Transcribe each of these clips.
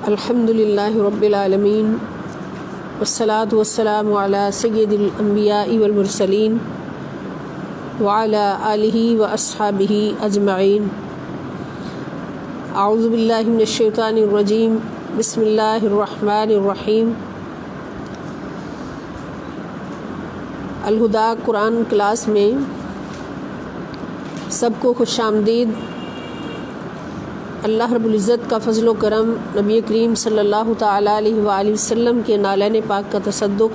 الحمدللہ رب العالمین والصلاة والسلام علی سید الانبیاء والمرسلین وعلی آلہ واصحابہ اجمعین۔ اعوذ باللہ من الشیطان الرجیم، بسم اللہ الرحمن الرحیم۔ الہدیٰ قرآن کلاس میں سب کو خوش آمدید۔ اللہ رب العزت کا فضل و کرم، نبی کریم صلی اللہ تعالیٰ علیہ وآلہ وسلم کے نالین پاک کا تصدق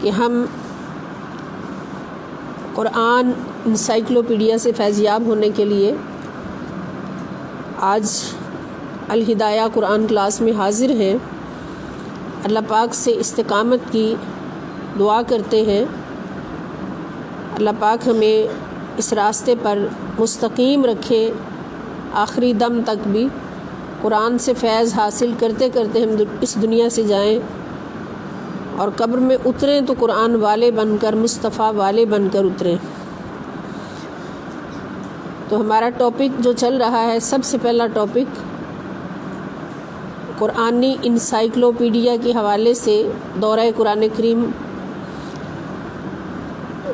کہ ہم قرآن انسائکلوپیڈیا سے فیضیاب ہونے کے لیے آج الہدایہ قرآن کلاس میں حاضر ہیں۔ اللہ پاک سے استقامت کی دعا کرتے ہیں، اللہ پاک ہمیں اس راستے پر مستقیم رکھے، آخری دم تک بھی قرآن سے فیض حاصل کرتے کرتے ہم اس دنیا سے جائیں اور قبر میں اتریں تو قرآن والے بن کر، مصطفیٰ والے بن کر اتریں۔ تو ہمارا ٹاپک جو چل رہا ہے، سب سے پہلا ٹاپک قرآنی انسائکلوپیڈیا کے حوالے سے دورہ قرآن کریم،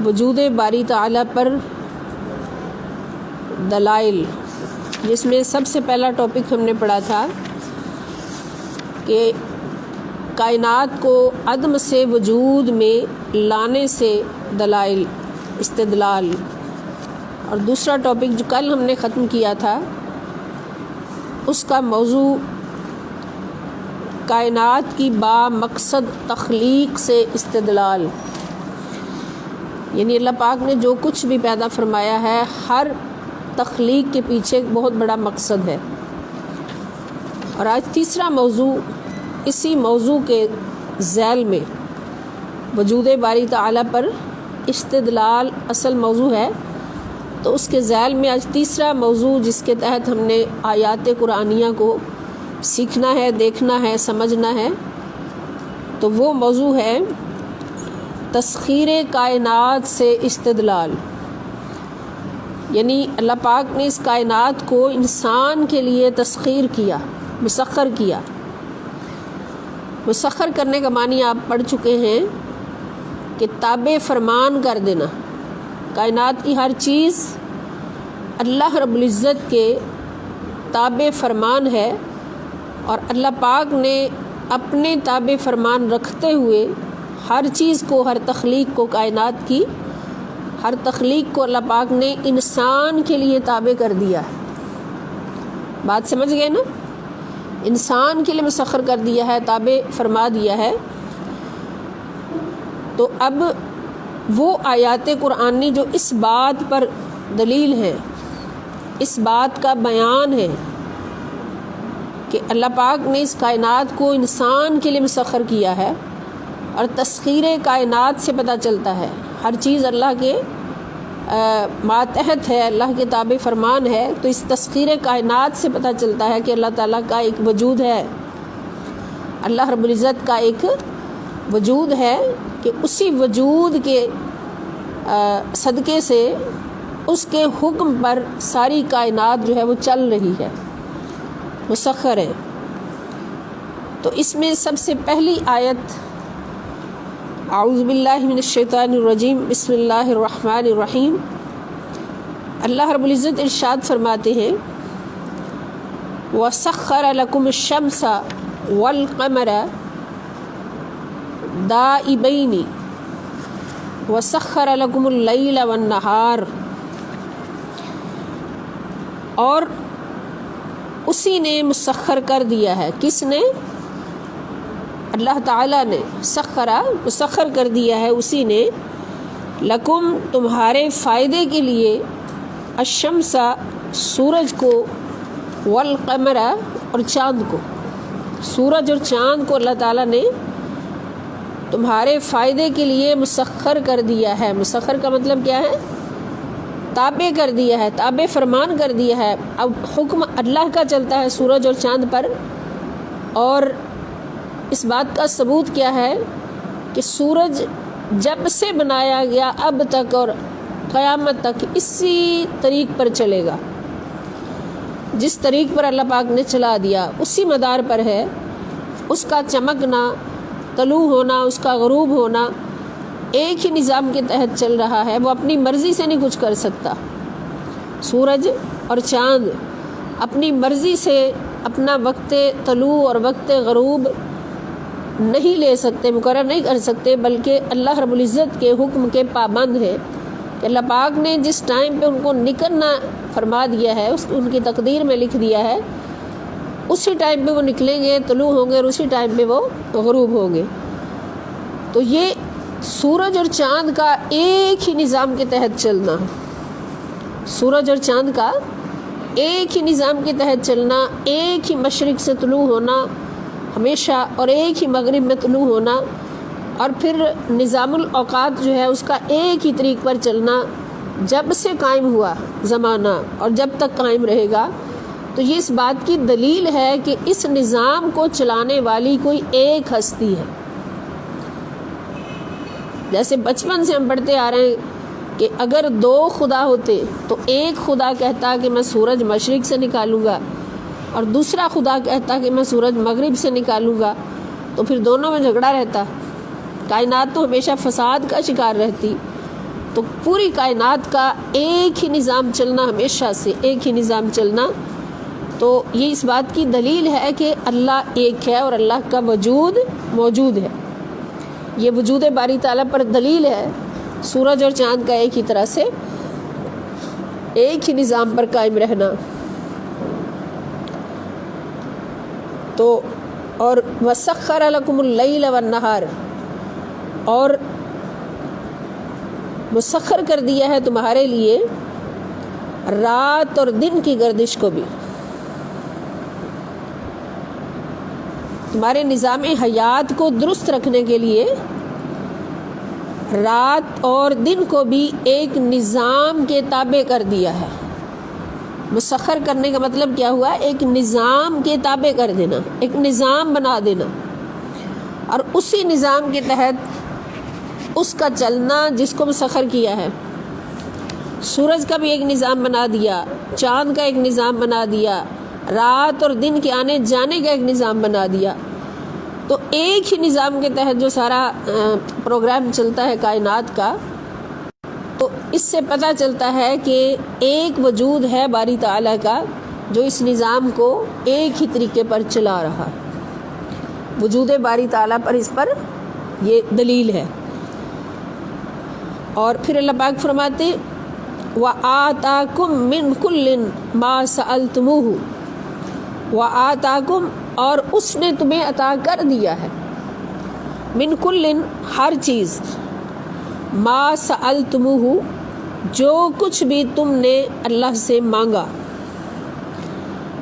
وجود باری تعالیٰ پر دلائل، جس میں سب سے پہلا ٹاپک ہم نے پڑھا تھا کہ کائنات کو عدم سے وجود میں لانے سے دلائل، استدلال، اور دوسرا ٹاپک جو کل ہم نے ختم کیا تھا اس کا موضوع کائنات کی با مقصد تخلیق سے استدلال، یعنی اللہ پاک نے جو کچھ بھی پیدا فرمایا ہے، ہر تخلیق کے پیچھے ایک بہت بڑا مقصد ہے۔ اور آج تیسرا موضوع، اسی موضوع کے ذیل میں وجود باری تعالیٰ پر استدلال اصل موضوع ہے، تو اس کے ذیل میں آج تیسرا موضوع جس کے تحت ہم نے آیات قرآنیہ کو سیکھنا ہے، دیکھنا ہے، سمجھنا ہے، تو وہ موضوع ہے تسخیر کائنات سے استدلال۔ یعنی اللہ پاک نے اس کائنات کو انسان کے لیے تسخیر کیا، مسخر کیا۔ مسخر کرنے کا معنی آپ پڑھ چکے ہیں کہ تابع فرمان کر دینا۔ کائنات کی ہر چیز اللہ رب العزت کے تابع فرمان ہے، اور اللہ پاک نے اپنے تابع فرمان رکھتے ہوئے ہر چیز کو، ہر تخلیق کو، کائنات کی ہر تخلیق کو اللہ پاک نے انسان کے لیے تابع کر دیا ہے۔ بات سمجھ گئے نا؟ انسان کے لیے مسخر کر دیا ہے، تابع فرما دیا ہے۔ تو اب وہ آیات قرآنی جو اس بات پر دلیل ہے، اس بات کا بیان ہے کہ اللہ پاک نے اس کائنات کو انسان کے لیے مسخر کیا ہے، اور تسخیر کائنات سے پتہ چلتا ہے ہر چیز اللہ کے ماتحت ہے، اللہ کے تابع فرمان ہے، تو اس تسخیر کائنات سے پتہ چلتا ہے کہ اللہ تعالیٰ کا ایک وجود ہے، اللہ رب العزت کا ایک وجود ہے، کہ اسی وجود کے صدقے سے اس کے حکم پر ساری کائنات جو ہے وہ چل رہی ہے، مسخر ہے۔ تو اس میں سب سے پہلی آیت اعوذ باللہ من الشیطان الرجیم، بسم اللہ الرحمن الرحیم۔ اللہ رب العزت ارشاد فرماتے ہیں وَسَخَّرَ لَكُمُ الشَّمْسَ وَالْقَمَرَ دَائِبَيْنِ وَسَخَّرَ لَكُمُ اللَّيْلَ وَالنَّهَارَ، اور اسی نے مسخر کر دیا ہے۔ کس نے؟ اللہ تعالیٰ نے۔ سخرا، مسخر کر دیا ہے اسی نے، لکم، تمہارے فائدے کے لیے، الشمس، سورج کو، والقمر، اور چاند کو۔ سورج اور چاند کو اللہ تعالیٰ نے تمہارے فائدے کے لیے مسخر کر دیا ہے۔ مسخر کا مطلب کیا ہے؟ تابع کر دیا ہے، تابع فرمان کر دیا ہے۔ اب حکم اللہ کا چلتا ہے سورج اور چاند پر، اور اس بات کا ثبوت کیا ہے کہ سورج جب سے بنایا گیا اب تک، اور قیامت تک اسی طریق پر چلے گا، جس طریق پر اللہ پاک نے چلا دیا اسی مدار پر ہے، اس کا چمکنا، طلوع ہونا، اس کا غروب ہونا ایک ہی نظام کے تحت چل رہا ہے، وہ اپنی مرضی سے نہیں کچھ کر سکتا۔ سورج اور چاند اپنی مرضی سے اپنا وقت طلوع اور وقت غروب نہیں لے سکتے، مقرر نہیں کر سکتے، بلکہ اللہ رب العزت کے حکم کے پابند ہیں کہ اللہ پاک نے جس ٹائم پہ ان کو نکلنا فرما دیا ہے، ان کی تقدیر میں لکھ دیا ہے، اسی ٹائم پہ وہ نکلیں گے، طلوع ہوں گے، اور اسی ٹائم پہ وہ غروب ہوں گے۔ تو یہ سورج اور چاند کا ایک ہی نظام کے تحت چلنا، سورج اور چاند کا ایک ہی نظام کے تحت چلنا، ایک ہی مشرق سے طلوع ہونا ہمیشہ اور ایک ہی مغرب میں طلوع ہونا، اور پھر نظام الاوقات جو ہے اس کا ایک ہی طریق پر چلنا جب سے قائم ہوا زمانہ اور جب تک قائم رہے گا۔ تو یہ اس بات کی دلیل ہے کہ اس نظام کو چلانے والی کوئی ایک ہستی ہے۔ جیسے بچپن سے ہم پڑھتے آ رہے ہیں کہ اگر دو خدا ہوتے تو ایک خدا کہتا کہ میں سورج مشرق سے نکالوں گا اور دوسرا خدا کہتا کہ میں سورج مغرب سے نکالوں گا، تو پھر دونوں میں جھگڑا رہتا، کائنات تو ہمیشہ فساد کا شکار رہتی۔ تو پوری کائنات کا ایک ہی نظام چلنا، ہمیشہ سے ایک ہی نظام چلنا، تو یہ اس بات کی دلیل ہے کہ اللہ ایک ہے اور اللہ کا وجود موجود ہے۔ یہ وجود باری تعالیٰ پر دلیل ہے، سورج اور چاند کا ایک ہی طرح سے ایک ہی نظام پر قائم رہنا۔ تو اور وَسَخَّرَ لَكُمُ اللَّيْلَ وَالنَّهَارَ، اور مسخر کر دیا ہے تمہارے لیے رات اور دن کی گردش کو بھی، تمہارے نظام حیات کو درست رکھنے کے لیے رات اور دن کو بھی ایک نظام کے تابع کر دیا ہے۔ مسخر کرنے کا مطلب کیا ہوا؟ ایک نظام کے تابع کر دینا، ایک نظام بنا دینا، اور اسی نظام کے تحت اس کا چلنا جس کو مسخر کیا ہے۔ سورج کا بھی ایک نظام بنا دیا، چاند کا ایک نظام بنا دیا، رات اور دن کے آنے جانے کا ایک نظام بنا دیا۔ تو ایک ہی نظام کے تحت جو سارا پروگرام چلتا ہے کائنات کا، تو اس سے پتہ چلتا ہے کہ ایک وجود ہے باری تعالیٰ کا جو اس نظام کو ایک ہی طریقے پر چلا رہا ہے۔ وجود باری تعالیٰ پر اس پر یہ دلیل ہے۔ اور پھر اللہ پاک فرماتے وَآتَاكُم مِّن كُلٍّ مَا سَأَلْتُمُوهُ، وَآتَاكُم، اور اس نے تمہیں عطا کر دیا ہے، من کل، ہر چیز، ما سألتموہ، جو کچھ بھی تم نے اللہ سے مانگا،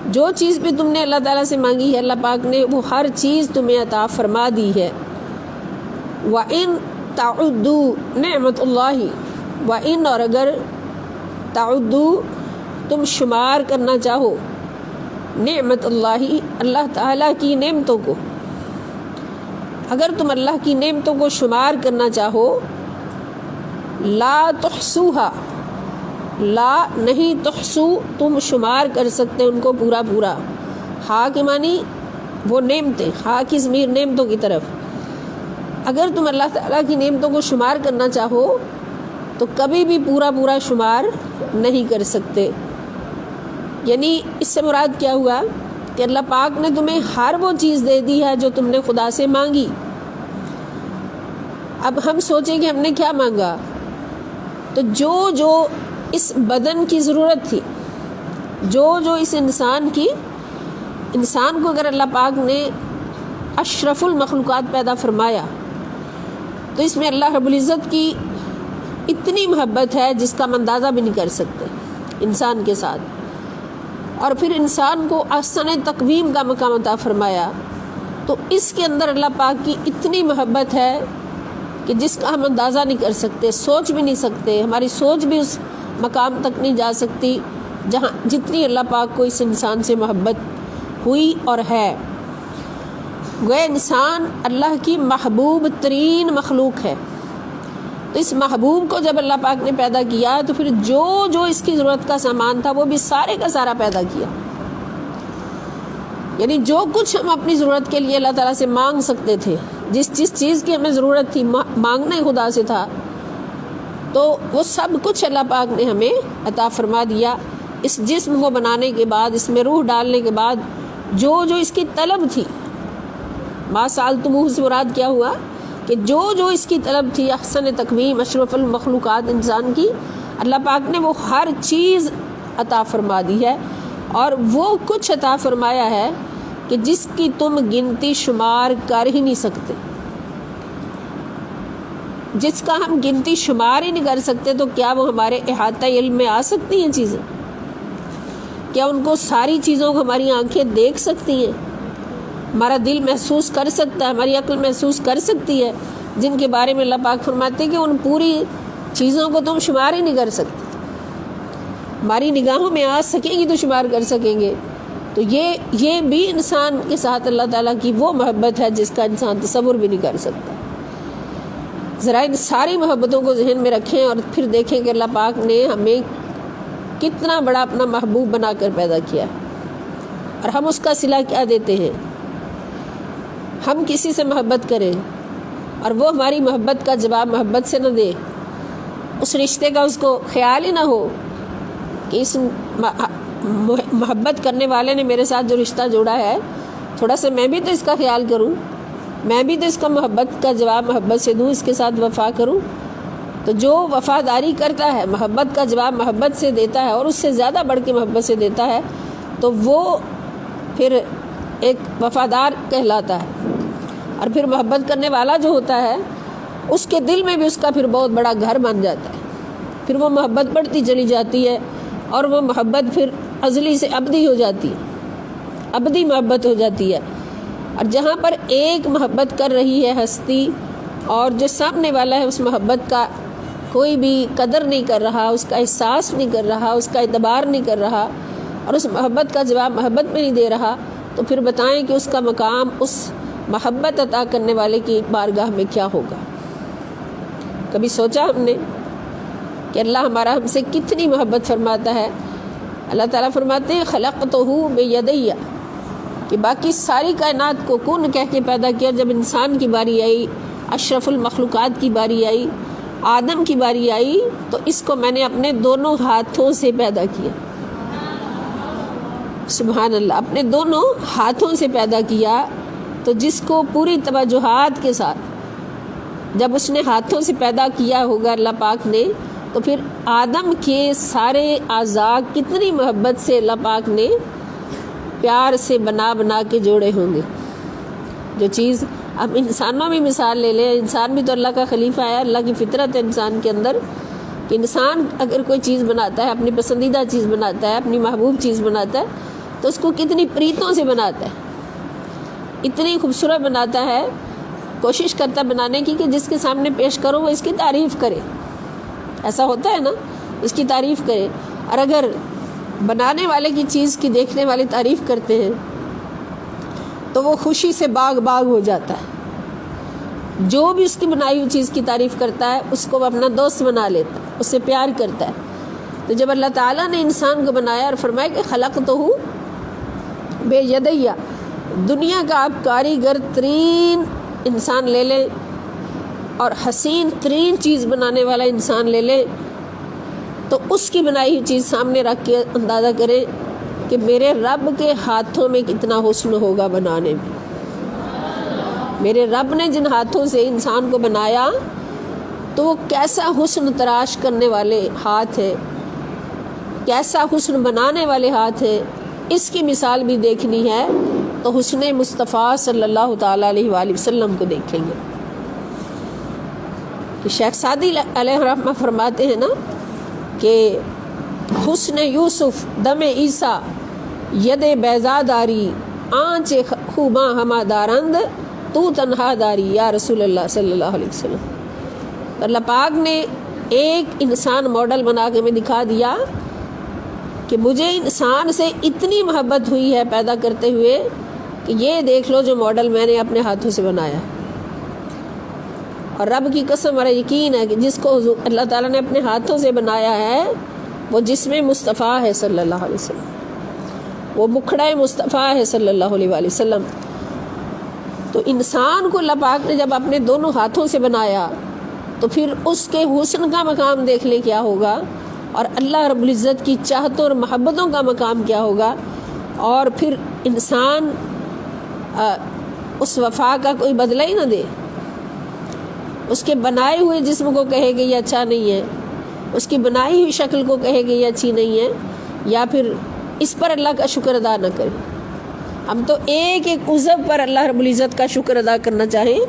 جو چیز بھی تم نے اللہ تعالیٰ سے مانگی ہے اللہ پاک نے وہ ہر چیز تمہیں عطا فرما دی ہے۔ وَإِن تَعُدُّوا نِعْمَةَ اللَّهِ، وَإِن، اور اگر تعدوا، تم شمار کرنا چاہو، نعمت اللہ، اللہ تعالیٰ کی نعمتوں کو، اگر تم اللہ کی نعمتوں کو شمار کرنا چاہو، لا تحصوها، لا نہیں، تحصو، تم شمار کر سکتے ان کو پورا پورا، ہا کے معنی وہ نعمتیں، ہا کی ضمیر نعمتوں کی طرف، اگر تم اللہ تعالیٰ کی نعمتوں کو شمار کرنا چاہو تو کبھی بھی پورا پورا شمار نہیں کر سکتے۔ یعنی اس سے مراد کیا ہوا کہ اللہ پاک نے تمہیں ہر وہ چیز دے دی ہے جو تم نے خدا سے مانگی۔ اب ہم سوچیں کہ ہم نے کیا مانگا، تو جو اس بدن کی ضرورت تھی، جو اس انسان کو اگر اللہ پاک نے اشرف المخلوقات پیدا فرمایا تو اس میں اللہ رب العزت کی اتنی محبت ہے جس کا ہم اندازہ بھی نہیں کر سکتے انسان کے ساتھ، اور پھر انسان کو احسن تقویم کا مقام عطا فرمایا، تو اس کے اندر اللہ پاک کی اتنی محبت ہے کہ جس کا ہم اندازہ نہیں کر سکتے، سوچ بھی نہیں سکتے، ہماری سوچ بھی اس مقام تک نہیں جا سکتی جہاں جتنی اللہ پاک کو اس انسان سے محبت ہوئی اور ہے۔ گویا انسان اللہ کی محبوب ترین مخلوق ہے، تو اس محبوب کو جب اللہ پاک نے پیدا کیا تو پھر جو جو اس کی ضرورت کا سامان تھا وہ بھی سارے کا سارا پیدا کیا. یعنی جو کچھ ہم اپنی ضرورت کے لیے اللہ تعالیٰ سے مانگ سکتے تھے، جس چیز کی ہمیں ضرورت تھی، مانگنا ہی خدا سے تھا، تو وہ سب کچھ اللہ پاک نے ہمیں عطا فرما دیا. اس جسم کو بنانے کے بعد، اس میں روح ڈالنے کے بعد جو جو اس کی طلب تھی، ما سألتموہ سے مراد کیا ہوا کہ جو جو اس کی طلب تھی، احسن تقویم، اشرف المخلوقات انسان کی، اللہ پاک نے وہ ہر چیز عطا فرما دی ہے. اور وہ کچھ عطا فرمایا ہے کہ جس کی تم گنتی شمار کر ہی نہیں سکتے. جس کا ہم گنتی شمار ہی نہیں کر سکتے، تو کیا وہ ہمارے احاطہ علم میں آ سکتی ہیں چیزیں؟ کیا ان کو ساری چیزوں کو ہماری آنکھیں دیکھ سکتی ہیں؟ ہمارا دل محسوس کر سکتا ہے، ہماری عقل محسوس کر سکتی ہے، جن کے بارے میں اللہ پاک فرماتے ہیں کہ ان پوری چیزوں کو تم شمار ہی نہیں کر سکتے. ہماری نگاہوں میں آ سکیں گی تو شمار کر سکیں گے. تو یہ بھی انسان کے ساتھ اللہ تعالیٰ کی وہ محبت ہے جس کا انسان تصور بھی نہیں کر سکتا. ذرا ان ساری محبتوں کو ذہن میں رکھیں اور پھر دیکھیں کہ اللہ پاک نے ہمیں کتنا بڑا اپنا محبوب بنا کر پیدا کیا، اور ہم اس کا صلہ کیا دیتے ہیں. ہم کسی سے محبت کریں اور وہ ہماری محبت کا جواب محبت سے نہ دے، اس رشتے کا اس کو خیال ہی نہ ہو کہ اس محبت کرنے والے نے میرے ساتھ جو رشتہ جوڑا ہے، تھوڑا سا میں بھی تو اس کا خیال کروں، میں بھی تو اس کا محبت کا جواب محبت سے دوں، اس کے ساتھ وفا کروں. تو جو وفاداری کرتا ہے، محبت کا جواب محبت سے دیتا ہے اور اس سے زیادہ بڑھ کے محبت سے دیتا ہے، تو وہ پھر ایک وفادار کہلاتا ہے. اور پھر محبت کرنے والا جو ہوتا ہے، اس کے دل میں بھی اس کا پھر بہت بڑا گھر بن جاتا ہے. پھر وہ محبت بڑھتی چلی جاتی ہے، اور وہ محبت پھر ازلی سے ابدی ہو جاتی ہے، ابدی محبت ہو جاتی ہے. اور جہاں پر ایک محبت کر رہی ہے ہستی، اور جو سامنے والا ہے اس محبت کا کوئی بھی قدر نہیں کر رہا، اس کا احساس نہیں کر رہا، اس کا اعتبار نہیں کر رہا، اور اس محبت کا جواب محبت میں نہیں دے رہا، تو پھر بتائیں کہ اس کا مقام اس محبت عطا کرنے والے کی بارگاہ میں کیا ہوگا. کبھی سوچا ہم نے کہ اللہ ہمارا ہم سے کتنی محبت فرماتا ہے؟ اللہ تعالیٰ فرماتے ہیں خلقتہ بیدی، کہ باقی ساری کائنات کو کون کہہ کے پیدا کیا. جب انسان کی باری آئی، اشرف المخلوقات کی باری آئی، آدم کی باری آئی، تو اس کو میں نے اپنے دونوں ہاتھوں سے پیدا کیا. سبحان اللہ، اپنے دونوں ہاتھوں سے پیدا کیا. تو جس کو پوری توجہات کے ساتھ جب اس نے ہاتھوں سے پیدا کیا ہوگا اللہ پاک نے، تو پھر آدم کے سارے اعضاء کتنی محبت سے اللہ پاک نے پیار سے بنا کے جوڑے ہوں گے. جو چیز اب انسانوں میں مثال لے لیں، انسان بھی تو اللہ کا خلیفہ ہے، اللہ کی فطرت ہے انسان کے اندر، کہ انسان اگر کوئی چیز بناتا ہے، اپنی پسندیدہ چیز بناتا ہے، اپنی محبوب چیز بناتا ہے، تو اس کو کتنی پریتوں سے بناتا ہے، اتنی خوبصورت بناتا ہے، کوشش کرتا ہے بنانے کی کہ جس کے سامنے پیش کرو وہ اس کی تعریف کرے. ایسا ہوتا ہے نا، اس کی تعریف کرے. اور اگر بنانے والے کی چیز کی دیکھنے والے تعریف کرتے ہیں تو وہ خوشی سے باغ ہو جاتا ہے. جو بھی اس کی بنائی ہوئی چیز کی تعریف کرتا ہے اس کو وہ اپنا دوست بنا لیتا ہے، اس سے پیار کرتا ہے. تو جب اللہ تعالیٰ نے انسان کو بنایا اور فرمایا کہ خلقتہ بیدی، دنیا کا آپ کاریگر ترین انسان لے لیں اور حسین ترین چیز بنانے والا انسان لے لیں، تو اس کی بنائی ہوئی چیز سامنے رکھ کے اندازہ کریں کہ میرے رب کے ہاتھوں میں کتنا حسن ہوگا بنانے میں. میرے رب نے جن ہاتھوں سے انسان کو بنایا تو وہ کیسا حسن تراش کرنے والے ہاتھ ہے، کیسا حسن بنانے والے ہاتھ ہے. اس کی مثال بھی دیکھنی ہے تو حسن مصطفیٰ صلی اللہ تعالیٰ علیہ وآلہ وسلم کو دیکھیں گے. کہ شیخ سعدی علیہ رحمہ فرماتے ہیں نا کہ حسن یوسف دم عیسیٰ ید بیضا داری، آنچ خوباں ہما دارند تو تنہا داری یا رسول اللہ صلی اللہ علیہ وسلم. اللہ پاک نے ایک انسان ماڈل بنا کے ہمیں دکھا دیا کہ مجھے انسان سے اتنی محبت ہوئی ہے پیدا کرتے ہوئے کہ یہ دیکھ لو جو ماڈل میں نے اپنے ہاتھوں سے بنایا. اور رب کی قسم اور یقین ہے کہ جس کو اللہ تعالیٰ نے اپنے ہاتھوں سے بنایا ہے وہ جسم مصطفیٰ ہے صلی اللہ علیہ وسلم، وہ مکھڑا مصطفیٰ ہے صلی اللہ علیہ وآلہ وسلم۔ تو انسان کو اللہ پاک نے جب اپنے دونوں ہاتھوں سے بنایا تو پھر اس کے حسن کا مقام دیکھ لے کیا ہوگا، اور اللہ رب العزت کی چاہتوں اور محبتوں کا مقام کیا ہوگا، اور پھر انسان اس وفا کا کوئی بدلہ ہی نہ دے، اس کے بنائے ہوئے جسم کو کہے کہ یہ اچھا نہیں ہے، اس کی بنائی ہوئی شکل کو کہے کہ یہ اچھی نہیں ہے، یا پھر اس پر اللہ کا شکر ادا نہ کرے۔ ہم تو ایک ایک عضو پر اللہ رب العزت کا شکر ادا کرنا چاہیں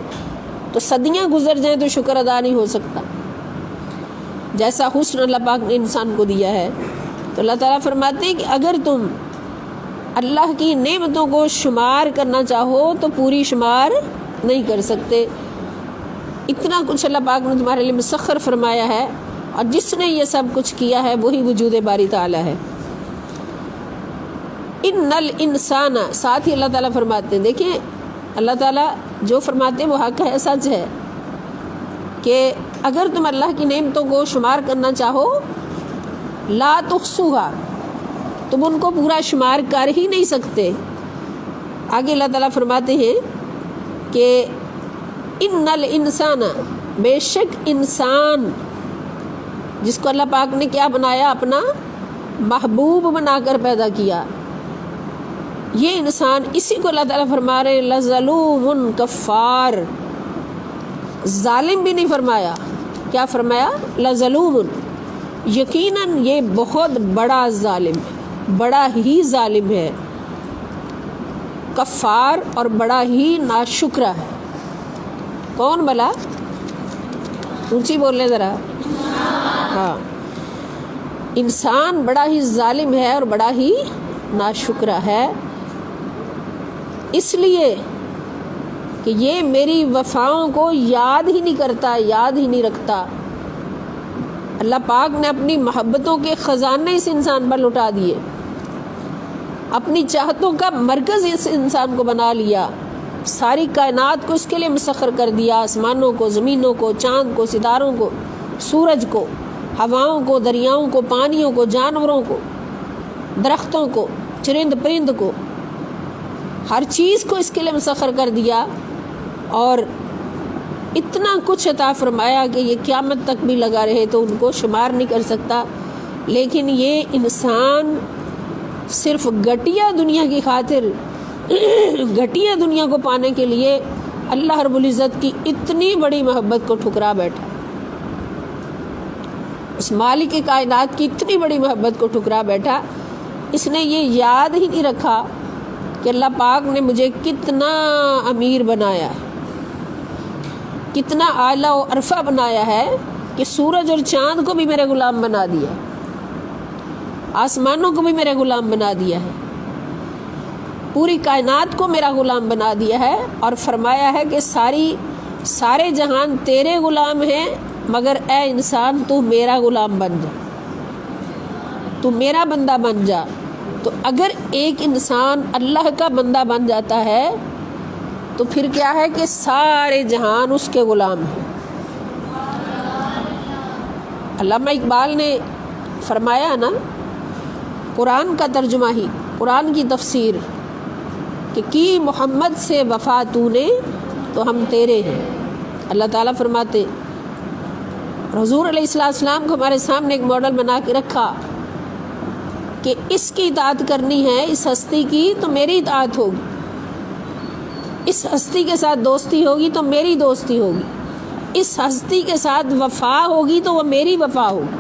تو صدیاں گزر جائیں تو شکر ادا نہیں ہو سکتا۔ جیسا حسن اللہ پاک نے انسان کو دیا ہے، تو اللہ تعالیٰ فرماتے ہیں کہ اگر تم اللہ کی نعمتوں کو شمار کرنا چاہو تو پوری شمار نہیں کر سکتے۔ اتنا کچھ اللہ پاک نے تمہارے لیے مسخر فرمایا ہے، اور جس نے یہ سب کچھ کیا ہے وہی وجود باری تعالیٰ ہے۔ ان الانسان، ساتھ ہی اللہ تعالیٰ فرماتے ہیں، دیکھیں اللہ تعالیٰ جو فرماتے ہیں وہ حق ہے، سچ ہے، کہ اگر تم اللہ کی نعمتوں کو شمار کرنا چاہو لا تحصوها، تم ان کو پورا شمار کر ہی نہیں سکتے۔ آگے اللہ تعالیٰ فرماتے ہیں کہ ان الانسان، بے شک انسان جس کو اللہ پاک نے کیا بنایا، اپنا محبوب بنا کر پیدا کیا، یہ انسان، اسی کو اللہ تعالیٰ فرما رہے ہیں لظلوم کفار، ظالم بھی نہیں فرمایا، کیا فرمایا؟ لظلوم، یقیناً یہ بہت بڑا ظالم ہے، بڑا ہی ظالم ہے، کفار اور بڑا ہی ناشکرہ ہے۔ کون بلا؟ اونچی بولے ذرا۔ ہاں، انسان بڑا ہی ظالم ہے اور بڑا ہی ناشکرہ ہے، اس لیے کہ یہ میری وفاؤں کو یاد ہی نہیں کرتا، یاد ہی نہیں رکھتا۔ اللہ پاک نے اپنی محبتوں کے خزانے اس انسان پر لٹا دیے، اپنی چاہتوں کا مرکز اس انسان کو بنا لیا، ساری کائنات کو اس کے لیے مسخر کر دیا، آسمانوں کو، زمینوں کو، چاند کو، ستاروں کو، سورج کو، ہواؤں کو، دریاؤں کو، پانیوں کو، جانوروں کو، درختوں کو، چرند پرند کو، ہر چیز کو اس کے لیے مسخر کر دیا، اور اتنا کچھ عطا فرمایا کہ یہ قیامت تک بھی لگا رہے تو ان کو شمار نہیں کر سکتا۔ لیکن یہ انسان صرف گھٹیا دنیا کی خاطر، گھٹیا دنیا کو پانے کے لیے اللہ رب العزت کی اتنی بڑی محبت کو ٹھکرا بیٹھا، اس مالک کائنات کی اتنی بڑی محبت کو ٹھکرا بیٹھا، اس نے یہ یاد ہی نہیں رکھا کہ اللہ پاک نے مجھے کتنا امیر بنایا ہے، کتنا اعلیٰ و عرفہ بنایا ہے، کہ سورج اور چاند کو بھی میرے غلام بنا دیا، آسمانوں کو بھی میرے غلام بنا دیا ہے، پوری کائنات کو میرا غلام بنا دیا ہے، اور فرمایا ہے کہ سارے جہان تیرے غلام ہیں، مگر اے انسان تو میرا غلام بن جا، تو میرا بندہ بن جا۔ تو اگر ایک انسان اللہ کا بندہ بن جاتا ہے تو پھر کیا ہے کہ سارے جہان اس کے غلام ہیں۔ علامہ اقبال نے فرمایا نا، قرآن کا ترجمہ ہی، قرآن کی تفسیر، کہ کی محمد سے وفا تو نے تو ہم تیرے ہیں۔ اللہ تعالیٰ فرماتے، حضور علیہ السلام کو ہمارے سامنے ایک ماڈل بنا کے رکھا کہ اس کی اطاعت کرنی ہے، اس ہستی کی تو میری اطاعت ہوگی، اس ہستی کے ساتھ دوستی ہوگی تو میری دوستی ہوگی، اس ہستی کے ساتھ وفا ہوگی تو وہ میری وفا ہوگی۔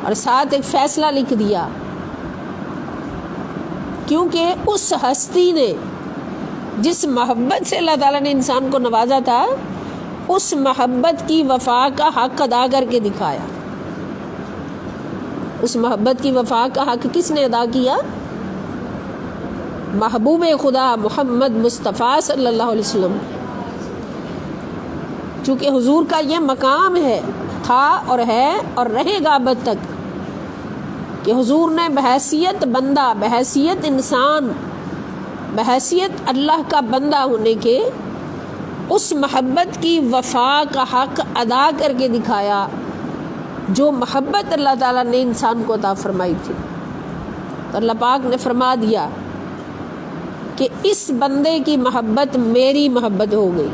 اور ساتھ ایک فیصلہ لکھ دیا، کیونکہ اس ہستی نے جس محبت سے اللہ تعالیٰ نے انسان کو نوازا تھا، اس محبت کی وفا کا حق ادا کر کے دکھایا۔ اس محبت کی وفا کا حق کس نے ادا کیا؟ محبوب خدا محمد مصطفیٰ صلی اللہ علیہ وسلم۔ چونکہ حضور کا یہ مقام ہے، تھا اور ہے اور رہے گا ابد تک، کہ حضور نے بحیثیت بندہ، بحیثیت انسان، بحیثیت اللہ کا بندہ ہونے کے اس محبت کی وفا کا حق ادا کر کے دکھایا جو محبت اللہ تعالیٰ نے انسان کو عطا فرمائی تھی. تو اللہ پاک نے فرما دیا کہ اس بندے کی محبت میری محبت ہو گئی،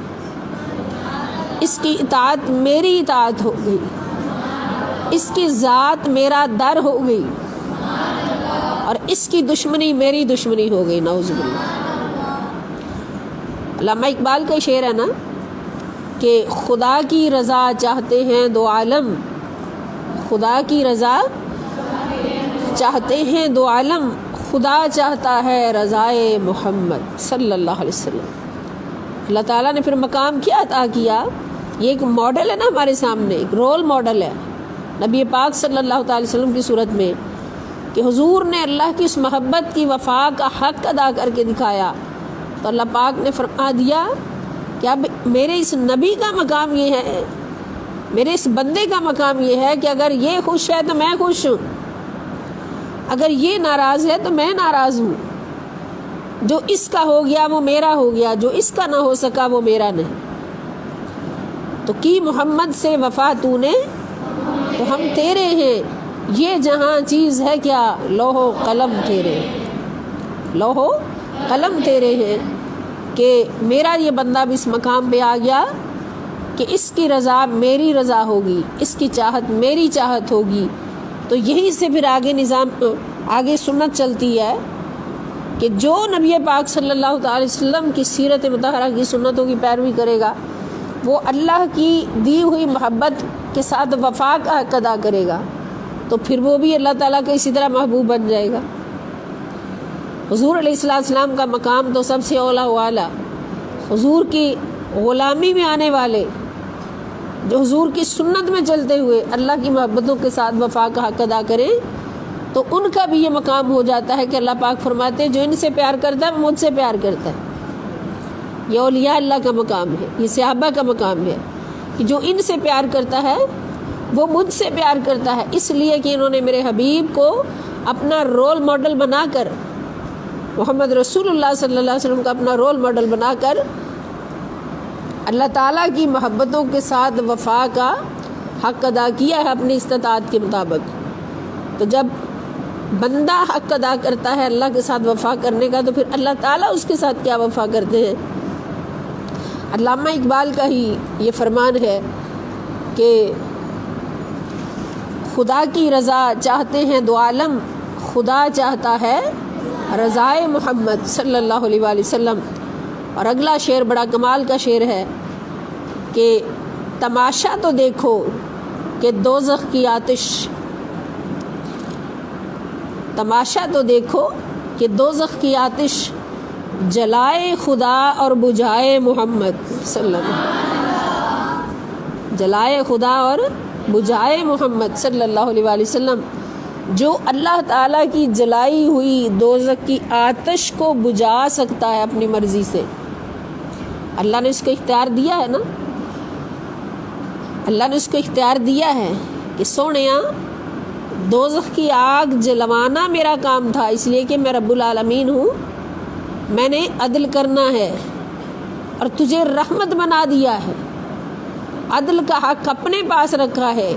اس کی اطاعت میری اطاعت ہو گئی، اس کی ذات میرا در ہو گئی، اور اس کی دشمنی میری دشمنی ہو گئی. نعوذ باللہ. علامہ اقبال کا شعر ہے نا کہ خدا کی رضا چاہتے ہیں دو عالم، خدا کی رضا چاہتے ہیں دو عالم، خدا چاہتا ہے رضائے محمد صلی اللہ علیہ وسلم. اللہ تعالیٰ نے پھر مقام کیا عطا کیا؟ یہ ایک ماڈل ہے نا ہمارے سامنے، ایک رول ماڈل ہے نبی پاک صلی اللہ تعالی وسلم کی صورت میں، کہ حضور نے اللہ کی اس محبت کی وفا کا حق ادا کر کے دکھایا. تو اللہ پاک نے فرما دیا کہ اب میرے اس نبی کا مقام یہ ہے، میرے اس بندے کا مقام یہ ہے کہ اگر یہ خوش ہے تو میں خوش ہوں، اگر یہ ناراض ہے تو میں ناراض ہوں. جو اس کا ہو گیا وہ میرا ہو گیا، جو اس کا نہ ہو سکا وہ میرا نہیں. تو کی محمد سے وفا تو نے تو ہم تیرے ہیں، یہ جہاں چیز ہے کیا، لوح و قلم تیرے، لوح و قلم تیرے ہیں. کہ میرا یہ بندہ بھی اس مقام پہ آ گیا کہ اس کی رضا میری رضا ہوگی، اس کی چاہت میری چاہت ہوگی. تو یہیں سے پھر آگے سنت چلتی ہے کہ جو نبی پاک صلی اللہ تعالی وسلم کی سیرت مطہرہ کی سنتوں کی پیروی کرے گا وہ اللہ کی دی ہوئی محبت کے ساتھ وفا کا حق ادا کرے گا، تو پھر وہ بھی اللہ تعالیٰ کا اسی طرح محبوب بن جائے گا. حضور علیہ السلام کا مقام تو سب سے اولا و اعلیٰ. حضور کی غلامی میں آنے والے جو حضور کی سنت میں چلتے ہوئے اللہ کی محبتوں کے ساتھ وفا کا حق ادا کریں تو ان کا بھی یہ مقام ہو جاتا ہے کہ اللہ پاک فرماتے ہیں جو ان سے پیار کرتا ہے وہ مجھ سے پیار کرتا ہے. یہ اولیاء اللہ کا مقام ہے، یہ صحابہ کا مقام ہے کہ جو ان سے پیار کرتا ہے وہ مجھ سے پیار کرتا ہے، اس لیے کہ انہوں نے میرے حبیب کو اپنا رول ماڈل بنا کر، محمد رسول اللہ صلی اللہ علیہ وسلم کا اپنا رول ماڈل بنا کر اللہ تعالیٰ کی محبتوں کے ساتھ وفا کا حق ادا کیا ہے اپنی استطاعت کے مطابق. تو جب بندہ حق ادا کرتا ہے اللہ کے ساتھ وفا کرنے کا تو پھر اللہ تعالیٰ اس کے ساتھ کیا وفا کرتے ہیں. علامہ اقبال کا ہی یہ فرمان ہے کہ خدا کی رضا چاہتے ہیں دو عالم، خدا چاہتا ہے رضائے محمد صلی اللہ علیہ وآلہ وسلم. اور اگلا شعر بڑا کمال کا شعر ہے کہ تماشا تو دیکھو کہ دوزخ کی آتش، تماشا تو دیکھو کہ دوزخ کی آتش جلائے خدا اور بجھائے محمد صلی اللہ علیہ وسلم، جلائے خدا اور بجھائے محمد صلی اللہ علیہ وآلہ وسلم. جو اللہ تعالیٰ کی جلائی ہوئی دوزخ کی آتش کو بجھا سکتا ہے اپنی مرضی سے، اللہ نے اس کو اختیار دیا ہے نا، اللہ نے اس کو اختیار دیا ہے کہ سونیا دوزخ کی آگ جلوانا میرا کام تھا، اس لیے کہ میں رب العالمین ہوں، میں نے عدل کرنا ہے اور تجھے رحمت بنا دیا ہے. عدل کا حق اپنے پاس رکھا ہے،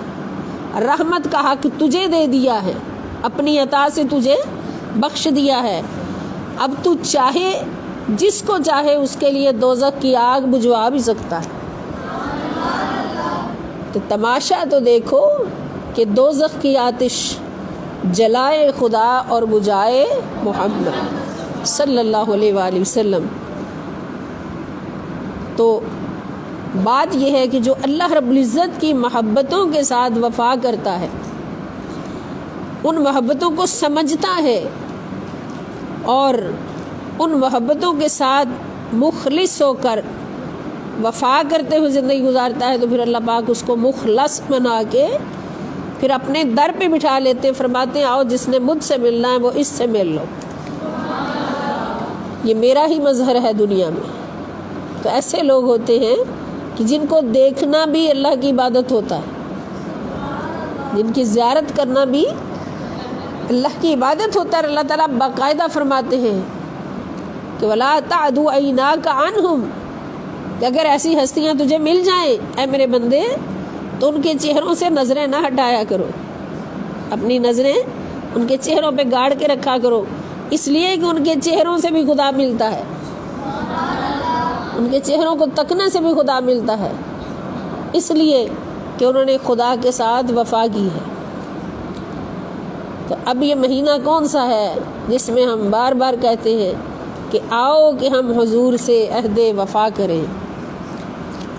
رحمت کا حق تجھے دے دیا ہے، اپنی عطا سے تجھے بخش دیا ہے. اب تو چاہے جس کو چاہے اس کے لیے دوزخ کی آگ بجھوا بھی سکتا ہے. تو تماشا تو دیکھو کہ دوزخ کی آتش جلائے خدا اور بجھائے محمد صلی اللہ علیہ وآلہ وسلم. تو بات یہ ہے کہ جو اللہ رب العزت کی محبتوں کے ساتھ وفا کرتا ہے، ان محبتوں کو سمجھتا ہے اور ان محبتوں کے ساتھ مخلص ہو کر وفا کرتے ہوئے زندگی گزارتا ہے، تو پھر اللہ پاک اس کو مخلص بنا کے پھر اپنے در پہ بٹھا لیتے، فرماتے ہیں آؤ جس نے مجھ سے ملنا ہے وہ اس سے مل لو، یہ میرا ہی مظہر ہے دنیا میں. تو ایسے لوگ ہوتے ہیں کہ جن کو دیکھنا بھی اللہ کی عبادت ہوتا ہے، جن کی زیارت کرنا بھی اللہ کی عبادت ہوتا ہے. اللہ تعالیٰ باقاعدہ فرماتے ہیں کہ وَلَا تَعْدُ عَيْنَاكَ عَنْهُمْ، کہ اگر ایسی ہستیاں تجھے مل جائیں اے میرے بندے تو ان کے چہروں سے نظریں نہ ہٹایا کرو، اپنی نظریں ان کے چہروں پہ گاڑ کے رکھا کرو، اس لیے کہ ان کے چہروں سے بھی خدا ملتا ہے، ان کے چہروں کو تکنے سے بھی خدا ملتا ہے، اس لیے کہ انہوں نے خدا کے ساتھ وفا کی ہے۔ تو اب یہ مہینہ کون سا ہے جس میں ہم بار بار کہتے ہیں کہ آؤ کہ ہم حضور سے عہد وفا کریں،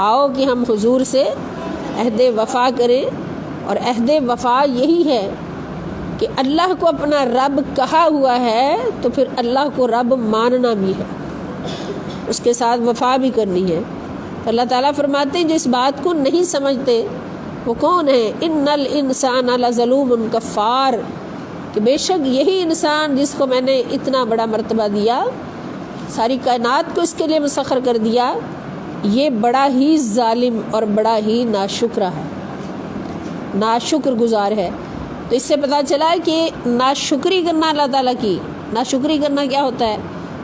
آؤ کہ ہم حضور سے عہد وفا کریں۔ اور عہد وفا یہی ہے کہ اللہ کو اپنا رب کہا ہوا ہے تو پھر اللہ کو رب ماننا بھی ہے، اس کے ساتھ وفا بھی کرنی ہے۔ تو اللہ تعالیٰ فرماتے ہیں جو اس بات کو نہیں سمجھتے وہ کون ہے؟ ان الانسان لظلوم کفار، کہ بے شک یہی انسان جس کو میں نے اتنا بڑا مرتبہ دیا، ساری کائنات کو اس کے لیے مسخر کر دیا، یہ بڑا ہی ظالم اور بڑا ہی ناشکرہ ہے، ناشکر گزار ہے۔ تو اس سے پتہ چلا کہ ناشکری کرنا اللہ تعالیٰ کی، ناشکری کرنا کیا ہوتا ہے؟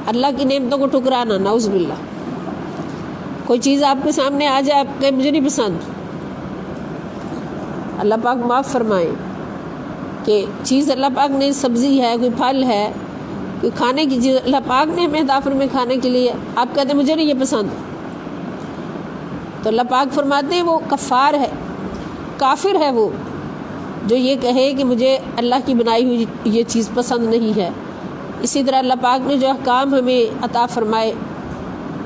اللہ کی نعمتوں کو ٹھکرانا، نعوذ باللہ۔ کوئی چیز آپ کے سامنے آ جائے، آپ کہیں مجھے نہیں پسند، اللہ پاک معاف فرمائے کہ چیز اللہ پاک نے سبزی ہے، کوئی پھل ہے، کوئی کھانے کی چیز اللہ پاک نے ہمیں عطا فرمائے کھانے کے لیے، آپ کہتے ہیں مجھے نہیں یہ پسند، تو اللہ پاک فرماتے ہیں وہ کفار ہے، کافر ہے وہ جو یہ کہے کہ مجھے اللہ کی بنائی ہوئی یہ چیز پسند نہیں ہے۔ اسی طرح اللہ پاک نے جو احکام ہمیں عطا فرمائے،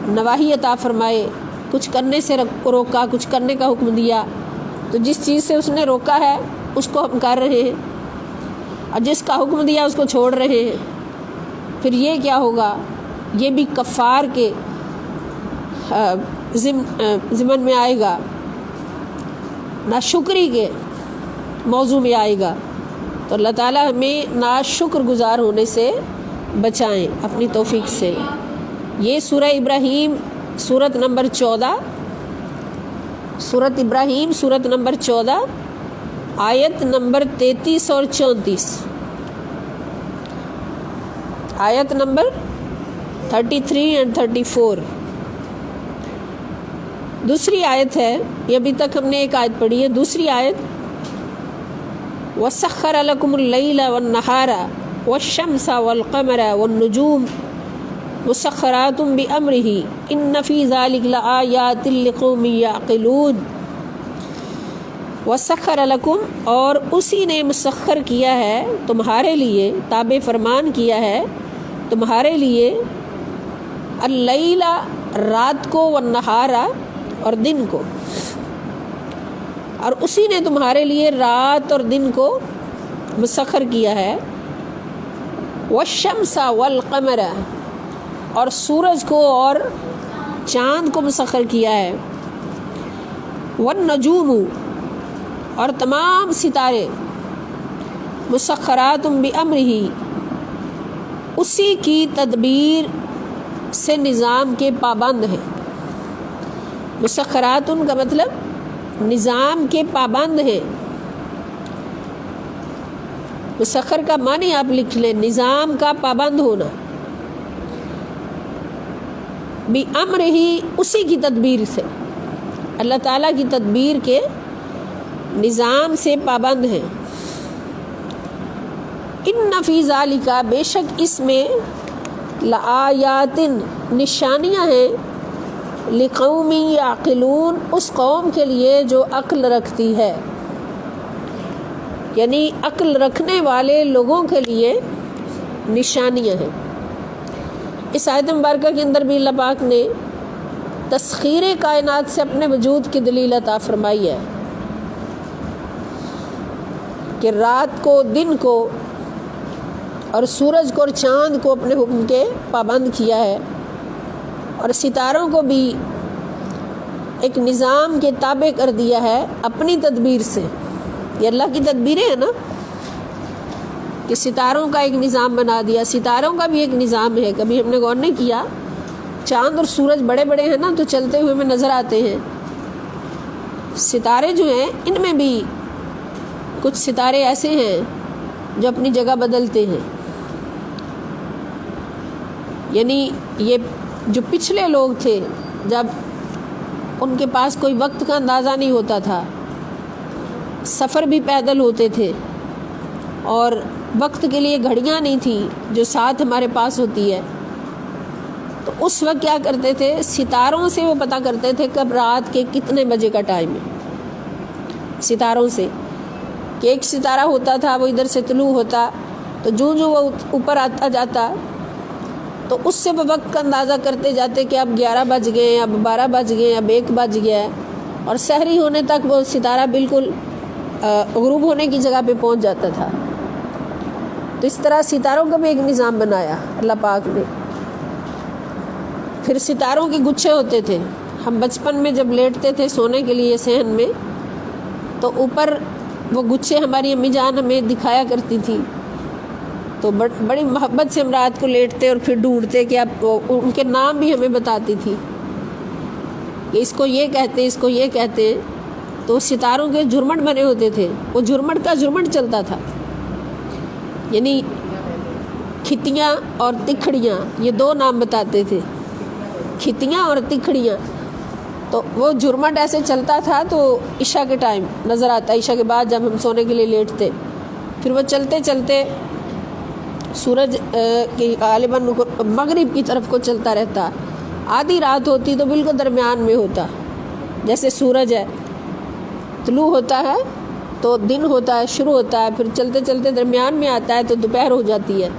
نواہی عطا فرمائے، کچھ کرنے سے روکا، کچھ کرنے کا حکم دیا، تو جس چیز سے اس نے روکا ہے اس کو ہم کر رہے ہیں، اور جس کا حکم دیا اس کو چھوڑ رہے ہیں، پھر یہ کیا ہوگا؟ یہ بھی کفار کے ضمن میں آئے گا، ناشکری کے موضوع میں آئے گا۔ تو اللہ تعالیٰ ہمیں ناشکر گزار ہونے سے بچائیں اپنی توفیق سے۔ یہ سورہ ابراہیم سورت نمبر 14، سورت ابراہیم سورت نمبر 14 آیت نمبر 33 اور 34، آیت نمبر 33 اور 34۔ دوسری آیت ہے، یہ ابھی تک ہم نے ایک آیت پڑھی ہے، دوسری آیت وَسَخَّرَ لَكُمُ اللَّيْلَ وَالنَّهَارَ وَالشَّمْسَ وَالْقَمَرَ وَالنُّجُومَ مُسَخَّرَاتٌ بِأَمْرِهِ إِنَّ فِي ذَلِكَ لَآيَاتٍ لِقَوْمٍ يَعْقِلُونَ۔ وَسَخَّرَ لَكُمْ، اور اسی نے مسخر کیا ہے تمہارے لیے، تابع فرمان کیا ہے تمہارے لیے، اللیل رات کو، والنہار اور دن کو، اور اسی نے تمہارے لیے رات اور دن کو مسخر کیا ہے، والشمس والقمر، اور سورج کو اور چاند کو مسخر کیا ہے، والنجوم، اور تمام ستارے، مسخرات بامرہ، اسی کی تدبیر سے نظام کے پابند ہیں۔ مسخرات کا مطلب نظام کے پابند ہیں، مسخر کا معنی آپ لکھ لیں، نظام کا پابند ہونا، بامرہ، اسی کی تدبیر سے، اللہ تعالیٰ کی تدبیر کے نظام سے پابند ہیں۔ ان فی ذالک، بے شک اس میں، لآیات، نشانیاں ہیں، لقوم یعقلون، اس قوم کے لیے جو عقل رکھتی ہے، یعنی عقل رکھنے والے لوگوں کے لیے نشانیاں ہیں۔ اس آیت مبارکہ کے اندر بھی اللہ پاک نے تسخیر کائنات سے اپنے وجود کی دلیل عطا فرمائی ہے کہ رات کو، دن کو، اور سورج کو اور چاند کو اپنے حکم کے پابند کیا ہے، اور ستاروں کو بھی ایک نظام کے تابع کر دیا ہے اپنی تدبیر سے۔ یہ اللہ کی تدبیریں ہیں نا، کہ ستاروں کا ایک نظام بنا دیا، ستاروں کا بھی ایک نظام ہے، کبھی ہم نے غور نہیں کیا، چاند اور سورج بڑے بڑے ہیں نا تو چلتے ہوئے ہمیں نظر آتے ہیں، ستارے جو ہیں ان میں بھی کچھ ستارے ایسے ہیں جو اپنی جگہ بدلتے ہیں، یعنی یہ جو پچھلے لوگ تھے جب ان کے پاس کوئی وقت کا اندازہ نہیں ہوتا تھا، سفر بھی پیدل ہوتے تھے، اور وقت کے لیے گھڑیاں نہیں تھیں جو ساتھ ہمارے پاس ہوتی ہے. تو اس وقت کیا کرتے تھے، ستاروں سے وہ پتہ کرتے تھے کب رات کے کتنے بجے کا ٹائم ہے. ستاروں سے کہ ایک ستارہ ہوتا تھا وہ ادھر سے طلوع ہوتا، تو جو وہ اوپر آتا جاتا تو اس سے وہ وقت کا اندازہ کرتے جاتے کہ اب 11 بج گئے، اب 12 بج گئے، اب 1 بج گیا ہے، اور سحری ہونے تک وہ ستارہ بالکل غروب ہونے کی جگہ پہ پہنچ جاتا تھا. تو اس طرح ستاروں کا بھی ایک نظام بنایا اللہ پاک نے. پھر ستاروں کے گچھے ہوتے تھے. ہم بچپن میں جب لیٹتے تھے سونے کے لیے صحن میں، تو اوپر وہ گچھے ہماری امی جان ہمیں دکھایا کرتی تھی، تو بڑی محبت سے ہم رات کو لیٹتے اور پھر ڈھونڈتے کہ اب ان کے نام بھی ہمیں بتاتی تھی کہ اس کو یہ کہتے ہیں، اس کو یہ کہتے ہیں. تو ستاروں کے جھرمٹ بنے ہوتے تھے، وہ جھرمٹ کا جھرمٹ چلتا تھا، یعنی کھتیاں اور تکھڑیاں، یہ 2 نام بتاتے تھے، کھتیاں اور تکھڑیاں. تو وہ جھرمٹ ایسے چلتا تھا تو عشاء کے ٹائم نظر آتا، عشاء کے بعد جب ہم سونے کے لیے لیٹتے، پھر وہ چلتے چلتے سورج کی غالباً مغرب کی طرف کو چلتا رہتا. آدھی رات ہوتی تو بالکل درمیان میں ہوتا، جیسے سورج ہے طلوع ہوتا ہے تو دن ہوتا ہے، شروع ہوتا ہے، پھر چلتے چلتے درمیان میں آتا ہے تو دوپہر ہو جاتی ہے،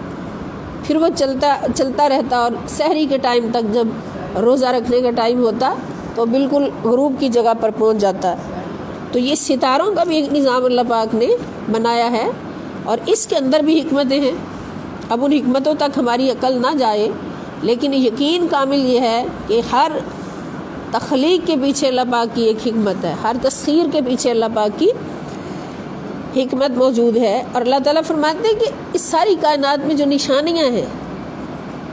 پھر وہ چلتا رہتا، اور سحری کے ٹائم تک جب روزہ رکھنے کا ٹائم ہوتا تو بالکل غروب کی جگہ پر پہنچ جاتا. تو یہ ستاروں کا بھی ایک نظام اللہ پاک نے بنایا ہے، اور اس کے اندر بھی حکمتیں ہیں. اب ان حکمتوں تک ہماری عقل نہ جائے، لیکن یقین کامل یہ ہے کہ ہر تخلیق کے پیچھے اللہ پاک کی ایک حکمت ہے، ہر تسخیر کے پیچھے اللہ پاک کی حکمت موجود ہے. اور اللہ تعالیٰ فرماتے ہیں کہ اس ساری کائنات میں جو نشانیاں ہیں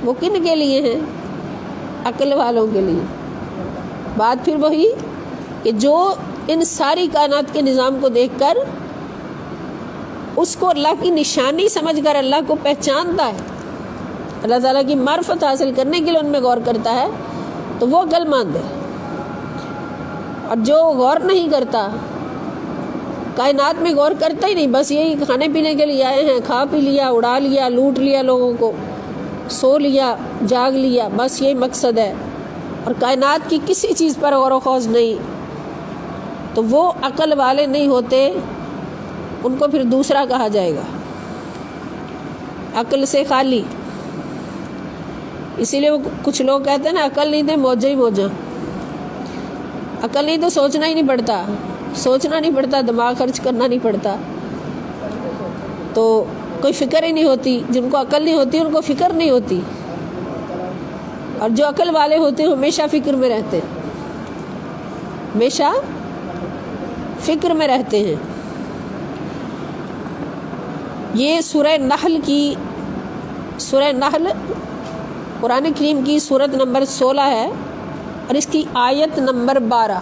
وہ کن کے لیے ہیں؟ عقل والوں کے لیے. بات پھر وہی کہ جو ان ساری کائنات کے نظام کو دیکھ کر اس کو اللہ کی نشانی سمجھ کر اللہ کو پہچانتا ہے، اللہ تعالیٰ کی معرفت حاصل کرنے کے لیے ان میں غور کرتا ہے، تو وہ عقل مند ہے. اور جو غور نہیں کرتا، کائنات میں غور کرتا ہی نہیں، بس یہی کھانے پینے کے لیے آئے ہیں، کھا پی لیا، اڑا لیا، لوٹ لیا لوگوں کو، سو لیا، جاگ لیا، بس یہی مقصد ہے، اور کائنات کی کسی چیز پر غور و خوض نہیں، تو وہ عقل والے نہیں ہوتے. ان کو پھر دوسرا کہا جائے گا، عقل سے خالی. اسی لیے وہ کچھ لوگ کہتے ہیں نا عقل نہیں تھے موجہ ہی موجہ. عقل نہیں تو سوچنا ہی نہیں پڑتا، سوچنا نہیں پڑتا، دماغ خرچ کرنا نہیں پڑتا، تو کوئی فکر ہی نہیں ہوتی. جن کو عقل نہیں ہوتی ان کو فکر نہیں ہوتی، اور جو عقل والے ہوتے ہیں ہمیشہ فکر میں رہتے ہیں، ہمیشہ فکر میں رہتے ہیں. یہ سورہ نحل قرآن کریم کی سورت نمبر 16 ہے، اور اس کی آیت نمبر 12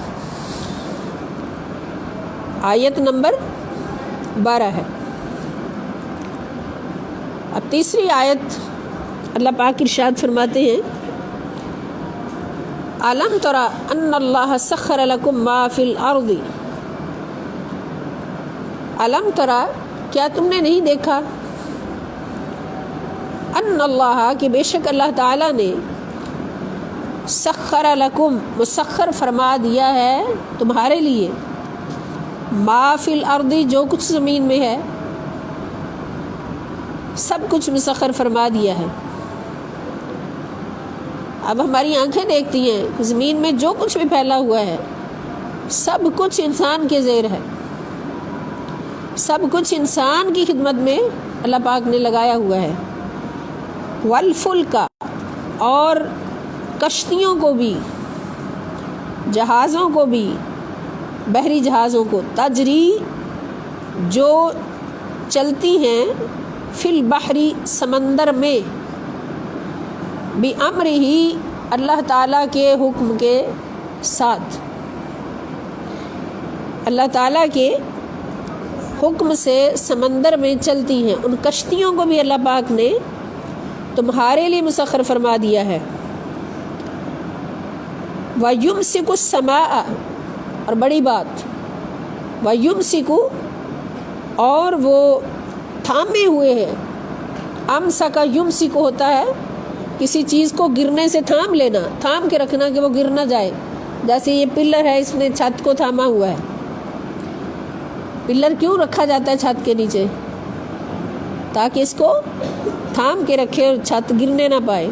ہے. اب تیسری آیت اللہ پاک ارشاد فرماتے ہیں، أَلَمْ تَرَ أَنَّ اللَّهَ سَخَّرَ لَكُم مَّا فِي الْأَرْضِ. أَلَمْ تَرَ، کیا تم نے نہیں دیکھا، ان اللہ، کہ بے شک اللہ تعالیٰ نے سخر لکم، مسخر فرما دیا ہے تمہارے لیے، ما فی الارض، جو کچھ زمین میں ہے سب کچھ مسخر فرما دیا ہے. اب ہماری آنکھیں دیکھتی ہیں زمین میں جو کچھ بھی پھیلا ہوا ہے سب کچھ انسان کے زیر ہے، سب کچھ انسان کی خدمت میں اللہ پاک نے لگایا ہوا ہے. والفلک، اور کشتیوں کو بھی، جہازوں کو بھی، بحری جہازوں کو، تجری، جو چلتی ہیں، فی البحری، سمندر میں، بِأَمْرِهِ، اللہ تعالیٰ کے حکم کے ساتھ، اللہ تعالیٰ کے حکم سے سمندر میں چلتی ہیں. ان کشتیوں کو بھی اللہ پاک نے تمہارے لیے مسخر فرما دیا ہے. وَيُمْسِكُ السَّمَاءَ، اور بڑی بات، وَيُمْسِكُ، اور وہ تھامے ہوئے ہیں، امسک یمسک ہوتا ہے کسی چیز کو گرنے سے تھام لینا، تھام کے رکھنا کہ وہ گر نہ جائے. جیسے یہ پلر ہے، اس نے چھت کو تھاما ہوا ہے. پلر کیوں رکھا جاتا ہے چھت کے نیچے؟ تاکہ اس کو تھام کے رکھے اور چھت گرنے نہ پائے.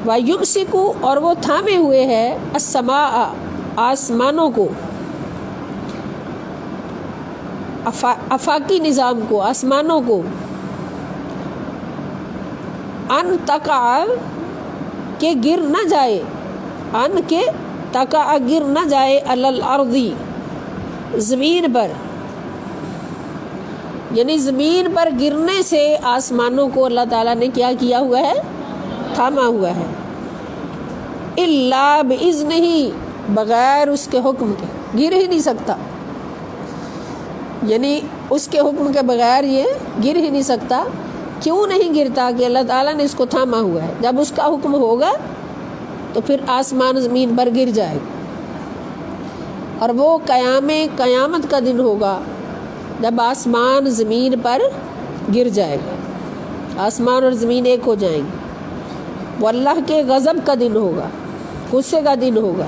وَيُمْسِكُ، اور وہ تھامے ہوئے ہے السماء، آسمانوں کو، آفاقی نظام کو، آسمانوں کو، ان تقع، کہ گر نہ جائے، ان کے تقع گر نہ جائے، علی الارض، زمین پر، یعنی زمین پر گرنے سے آسمانوں کو اللہ تعالیٰ نے کیا کیا ہوا ہے؟ تھاما ہوا ہے. الا باذنہ، بغیر اس کے حکم کے گر ہی نہیں سکتا، یعنی اس کے حکم کے بغیر یہ گر ہی نہیں سکتا. کیوں نہیں گرتا؟ کہ اللہ تعالیٰ نے اس کو تھاما ہوا ہے. جب اس کا حکم ہوگا تو پھر آسمان زمین پر گر جائے گا. اور وہ قیامت کا دن ہوگا جب آسمان زمین پر گر جائے گا، آسمان اور زمین ایک ہو جائیں گے. وہ اللہ کے غضب کا دن ہوگا، غصے کا دن ہوگا.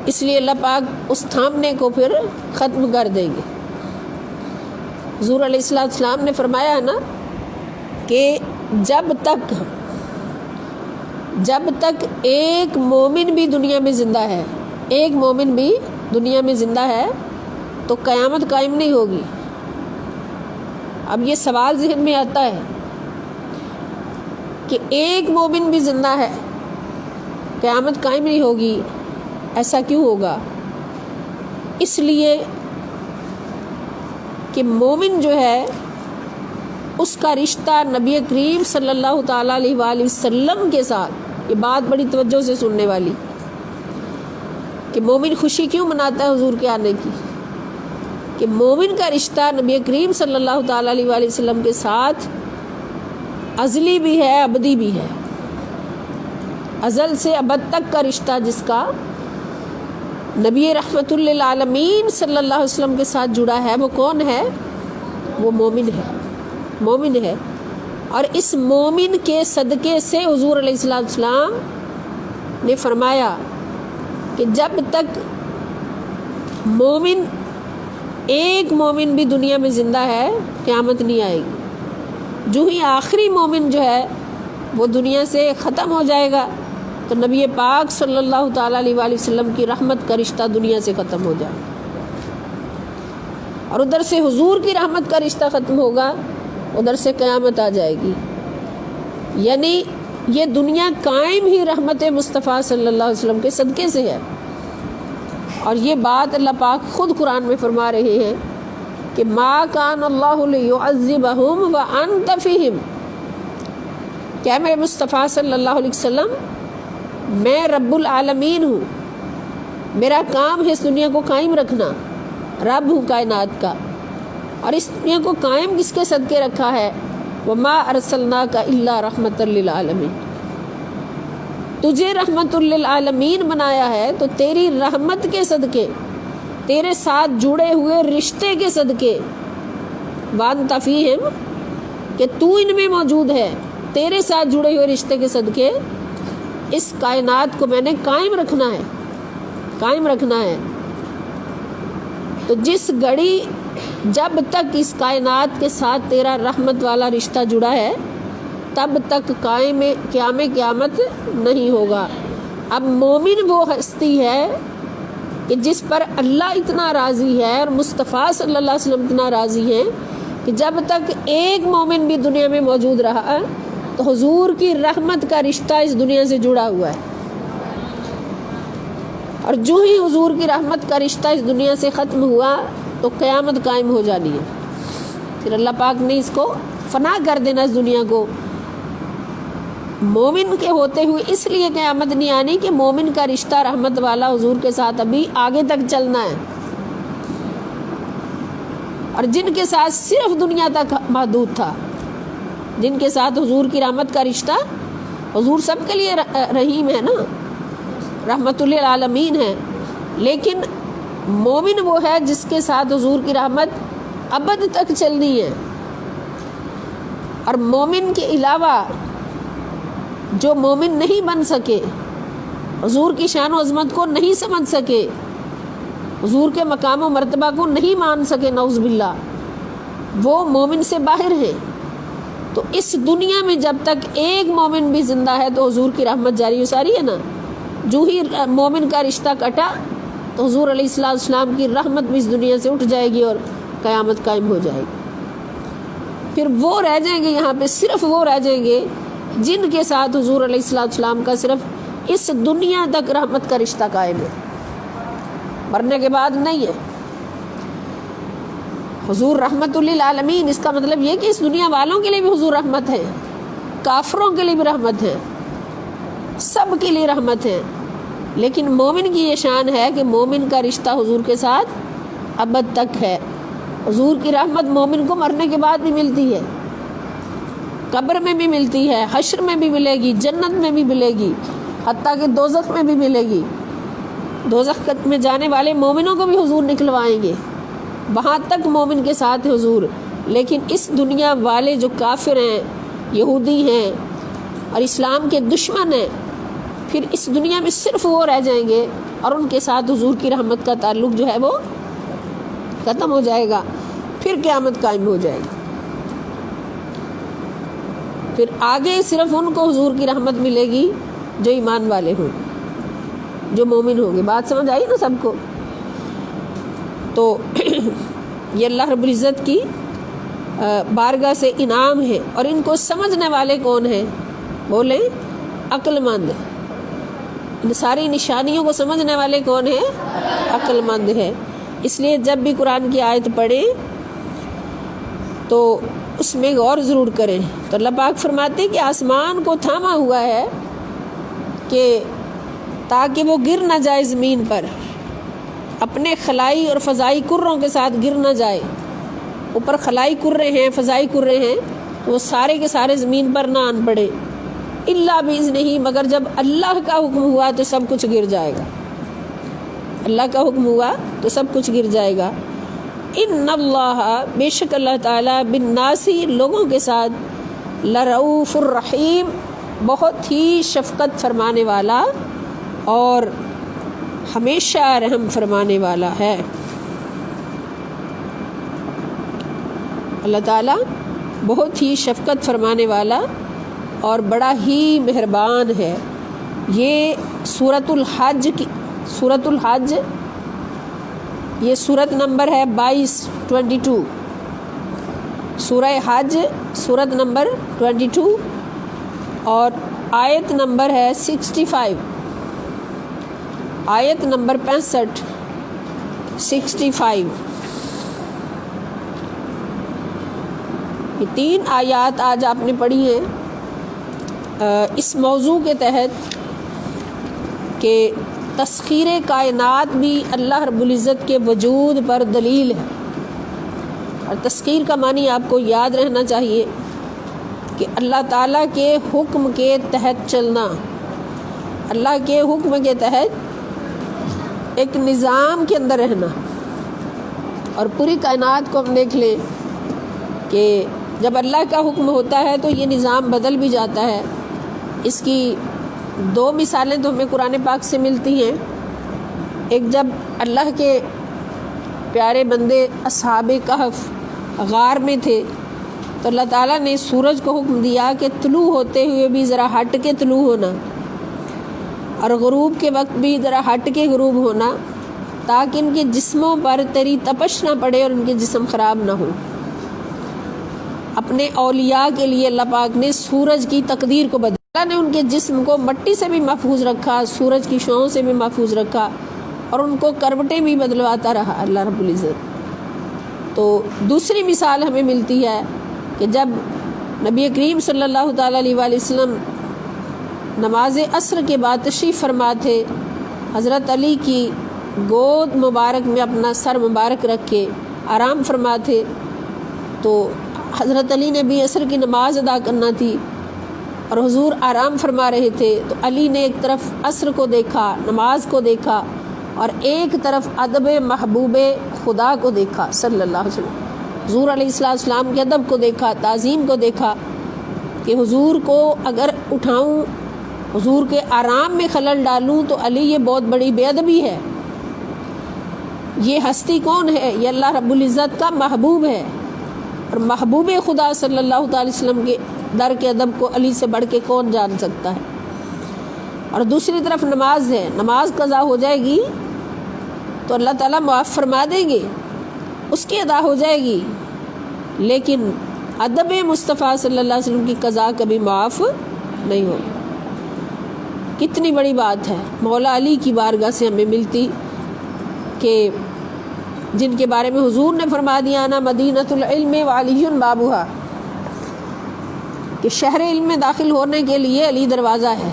اس لیے اللہ پاک اس تھامنے کو پھر ختم کر دیں گے. حضور علیہ السلام نے فرمایا ہے نا کہ جب تک ایک مومن بھی دنیا میں زندہ ہے، ایک مومن بھی دنیا میں زندہ ہے تو قیامت قائم نہیں ہوگی. اب یہ سوال ذہن میں آتا ہے کہ ایک مومن بھی زندہ ہے، قیامت قائم نہیں ہوگی، ایسا کیوں ہوگا؟ اس لیے کہ مومن جو ہے اس کا رشتہ نبی کریم صلی اللہ تعالیٰ علیہ وآلہ وسلم کے ساتھ، یہ بات بڑی توجہ سے سننے والی، کہ مومن خوشی کیوں مناتا ہے حضور کے آنے کی؟ کہ مومن کا رشتہ نبی کریم صلی اللہ تعالیٰ علیہ وآلہ وسلم کے ساتھ ازلی بھی ہے، ابدی بھی ہے. ازل سے ابد تک کا رشتہ جس کا نبی رحمت للعالمین صلی اللہ علیہ وسلم کے ساتھ جڑا ہے، وہ کون ہے؟ وہ مومن ہے، مومن ہے. اور اس مومن کے صدقے سے حضور علیہ السلام نے فرمایا کہ جب تک مومن، ایک مومن بھی دنیا میں زندہ ہے، قیامت نہیں آئے گی. جو ہی آخری مومن جو ہے وہ دنیا سے ختم ہو جائے گا تو نبی پاک صلی اللہ تعالیٰ علیہ وآلہ وسلم کی رحمت کا رشتہ دنیا سے ختم ہو جائے اور ادھر سے حضور کی رحمت کا رشتہ ختم ہوگا، ادھر سے قیامت آ جائے گی. یعنی یہ دنیا قائم ہی رحمت مصطفیٰ صلی اللہ علیہ وسلم کے صدقے سے ہے. اور یہ بات اللہ پاک خود قرآن میں فرما رہے ہیں کہ ما کان اللہ لیعذبہم وانت فیہم، کیا میں مصطفیٰ صلی اللہ علیہ وسلم، میں رب العالمین ہوں، میرا کام ہے اس دنیا کو قائم رکھنا، رب ہوں کائنات کا. اور اس دنیا کو قائم کس کے صدقے رکھا ہے؟ وما ارسلناک الا رحمۃ للعالمین، تجھے رحمت للعالمین بنایا ہے تو تیری رحمت کے صدقے، تیرے ساتھ جڑے ہوئے رشتے کے صدقے، وانت فیہم، کہ تو ان میں موجود ہے، تیرے ساتھ جڑے ہوئے رشتے کے صدقے اس کائنات کو میں نے قائم رکھنا ہے، قائم رکھنا ہے. تو جس گھڑی جب تک اس کائنات کے ساتھ تیرا رحمت والا رشتہ جڑا ہے تب تک قیامت نہیں ہوگا. اب مومن وہ ہستی ہے کہ جس پر اللہ اتنا راضی ہے اور مصطفیٰ صلی اللہ علیہ وسلم اتنا راضی ہیں کہ جب تک ایک مومن بھی دنیا میں موجود رہا تو حضور کی رحمت کا رشتہ اس دنیا سے جڑا ہوا ہے. اور جو ہی حضور کی رحمت کا رشتہ اس دنیا سے ختم ہوا تو قیامت قائم ہو جانی ہے. پھر اللہ پاک نے اس کو فنا کر دینا اس دنیا کو. مومن کے ہوتے ہوئے اس لیے قیامت نہیں آنی کہ مومن کا رشتہ رحمت والا حضور کے ساتھ ابھی آگے تک چلنا ہے. اور جن کے ساتھ صرف دنیا تک محدود تھا، جن کے ساتھ حضور کی رحمت کا رشتہ حضور سب کے لیے رحیم ہے نا، رحمت للعالمین ہے، لیکن مومن وہ ہے جس کے ساتھ حضور کی رحمت ابد تک چلنی ہے، اور مومن کے علاوہ جو مومن نہیں بن سکے، حضور کی شان و عظمت کو نہیں سمجھ سکے، حضور کے مقام و مرتبہ کو نہیں مان سکے، نعوذ باللہ، وہ مومن سے باہر ہیں۔ تو اس دنیا میں جب تک ایک مومن بھی زندہ ہے تو حضور کی رحمت جاری و ساری ہے نا۔ جو ہی مومن کا رشتہ کٹا تو حضور علیہ السلام کی رحمت بھی اس دنیا سے اٹھ جائے گی اور قیامت قائم ہو جائے گی۔ پھر وہ رہ جائیں گے یہاں پہ، صرف وہ رہ جائیں گے جن کے ساتھ حضور علیہ السلام کا صرف اس دنیا تک رحمت کا رشتہ قائم ہے، مرنے کے بعد نہیں ہے۔ حضور رحمت للعالمین، اس کا مطلب یہ کہ اس دنیا والوں کے لیے بھی حضور رحمت ہے، کافروں کے لیے بھی رحمت ہے، سب کے لیے رحمت ہے، لیکن مومن کی یہ شان ہے کہ مومن کا رشتہ حضور کے ساتھ ابد تک ہے۔ حضور کی رحمت مومن کو مرنے کے بعد بھی ملتی ہے، قبر میں بھی ملتی ہے، حشر میں بھی ملے گی، جنت میں بھی ملے گی، حتیٰ کہ دوزخ میں بھی ملے گی۔ دوزخ میں جانے والے مومنوں کو بھی حضور نکلوائیں گے، وہاں تک مومن کے ساتھ حضور۔ لیکن اس دنیا والے جو کافر ہیں، یہودی ہیں اور اسلام کے دشمن ہیں، پھر اس دنیا میں صرف وہ رہ جائیں گے اور ان کے ساتھ حضور کی رحمت کا تعلق جو ہے وہ ختم ہو جائے گا، پھر قیامت قائم ہو جائے گی۔ پھر آگے صرف ان کو حضور کی رحمت ملے گی جو ایمان والے ہوں، جو مومن ہوں گے۔ بات سمجھ آئی نا سب کو؟ تو یہ اللہ رب العزت کی بارگاہ سے انعام ہے، اور ان کو سمجھنے والے کون ہیں؟ بولیں، عقل مند۔ ان ساری نشانیوں کو سمجھنے والے کون ہیں؟ عقل مند ہے۔ اس لیے جب بھی قرآن کی آیت پڑھیں تو اس میں غور ضرور کریں۔ تو اللہ پاک فرماتے ہیں کہ آسمان کو تھاما ہوا ہے کہ تاکہ وہ گر نہ جائے زمین پر، اپنے خلائی اور فضائی کروں کے ساتھ گر نہ جائے۔ اوپر خلائی کرے ہیں، فضائی کرے ہیں، وہ سارے کے سارے زمین پر نہ آن پڑے، الا باذنہ، مگر جب اللہ کا حکم ہوا تو سب کچھ گر جائے گا۔ اللہ کا حکم ہوا تو سب کچھ گر جائے گا۔ ان اللہ، بے شک اللہ تعالیٰ، بالناس، لوگوں کے ساتھ، لرؤوف الرحیم، بہت ہی شفقت فرمانے والا اور ہمیشہ رحم فرمانے والا ہے۔ اللہ تعالیٰ بہت ہی شفقت فرمانے والا اور بڑا ہی مہربان ہے۔ یہ سورۃ الحج کی، سورۃ الحج، یہ سورت نمبر ہے 22، سورہ حج سورت نمبر 22 اور آیت نمبر ہے 65، آیت نمبر 65 یہ 3 آیات آج آپ نے پڑھی ہیں اس موضوع کے تحت کہ تسخیر کائنات بھی اللہ رب العزت کے وجود پر دلیل ہے۔ اور تسخیر کا معنی آپ کو یاد رہنا چاہیے کہ اللہ تعالیٰ کے حکم کے تحت چلنا، اللہ کے حکم کے تحت ایک نظام کے اندر رہنا۔ اور پوری کائنات کو ہم دیکھ لیں کہ جب اللہ کا حکم ہوتا ہے تو یہ نظام بدل بھی جاتا ہے۔ اس کی 2 مثالیں تو ہمیں قرآن پاک سے ملتی ہیں۔ ایک جب اللہ کے پیارے بندے اصحاب کہف غار میں تھے تو اللہ تعالیٰ نے سورج کو حکم دیا کہ طلوع ہوتے ہوئے بھی ذرا ہٹ کے طلوع ہونا، اور غروب کے وقت بھی ذرا ہٹ کے غروب ہونا، تاکہ ان کے جسموں پر تیری تپش نہ پڑے اور ان کے جسم خراب نہ ہوں۔ اپنے اولیاء کے لیے اللہ پاک نے سورج کی تقدیر کو بدلا، اللہ نے ان کے جسم کو مٹی سے بھی محفوظ رکھا، سورج کی شعاعوں سے بھی محفوظ رکھا، اور ان کو کروٹیں بھی بدلواتا رہا اللہ رب العزت۔ تو دوسری مثال ہمیں ملتی ہے کہ جب نبی کریم صلی اللہ تعالیٰ علیہ وآلہ وسلم نماز عصر کے بعد تشریف فرما تھے، حضرت علی کی گود مبارک میں اپنا سر مبارک رکھ کے آرام فرما تھے، تو حضرت علی نے بھی عصر کی نماز ادا کرنا تھی، اور حضور آرام فرما رہے تھے تو علی نے ایک طرف عصر کو دیکھا، نماز کو دیکھا، اور ایک طرف ادب محبوب خدا کو دیکھا صلی اللہ علیہ وسلم۔ حضور علیہ السلام کے ادب کو دیکھا، تعظیم کو دیکھا کہ حضور کو اگر اٹھاؤں، حضور کے آرام میں خلل ڈالوں تو علی یہ بہت بڑی بے ادبی ہے۔ یہ ہستی کون ہے؟ یہ اللہ رب العزت کا محبوب ہے، اور محبوب خدا صلی اللہ تعالی وسلم کے در کے ادب کو علی سے بڑھ کے کون جان سکتا ہے۔ اور دوسری طرف نماز ہے، نماز قضا ہو جائے گی تو اللہ تعالیٰ معاف فرما دیں گے، اس کی ادا ہو جائے گی، لیکن ادب مصطفیٰ صلی اللہ علیہ وسلم کی قضا کبھی معاف نہیں ہوگی۔ کتنی بڑی بات ہے مولا علی کی بارگاہ سے ہمیں ملتی، کہ جن کے بارے میں حضور نے فرما دیا نا مدینۃ العلم وعلی بابھا، کہ شہر علم میں داخل ہونے کے لیے علی دروازہ ہے۔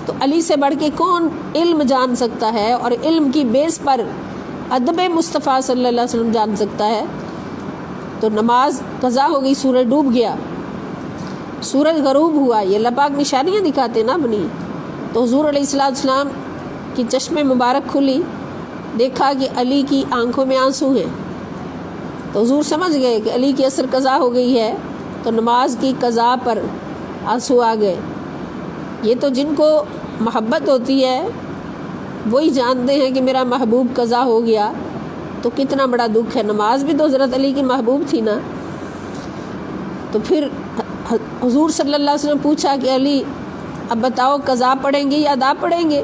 تو علی سے بڑھ کے کون علم جان سکتا ہے، اور علم کی بیس پر ادب مصطفیٰ صلی اللہ علیہ وسلم جان سکتا ہے۔ تو نماز قضا ہو گئی، سورج ڈوب گیا، سورج غروب ہوا، یہ اللہ پاک نشانیاں دکھاتے نا اپنی۔ تو حضور علیہ السلام کی چشم مبارک کھلی، دیکھا کہ علی کی آنکھوں میں آنسو ہیں، تو حضور سمجھ گئے کہ علی کی عصر قضا ہو گئی ہے، تو نماز کی قضا پر آنسو آ گئے۔ یہ تو جن کو محبت ہوتی ہے وہی جانتے ہیں کہ میرا محبوب قضا ہو گیا، تو کتنا بڑا دکھ ہے۔ نماز بھی تو حضرت علی کی محبوب تھی نا۔ تو پھر حضور صلی اللہ علیہ وسلم پوچھا کہ علی اب بتاؤ قضا پڑھیں گے یا ادا پڑھیں گے؟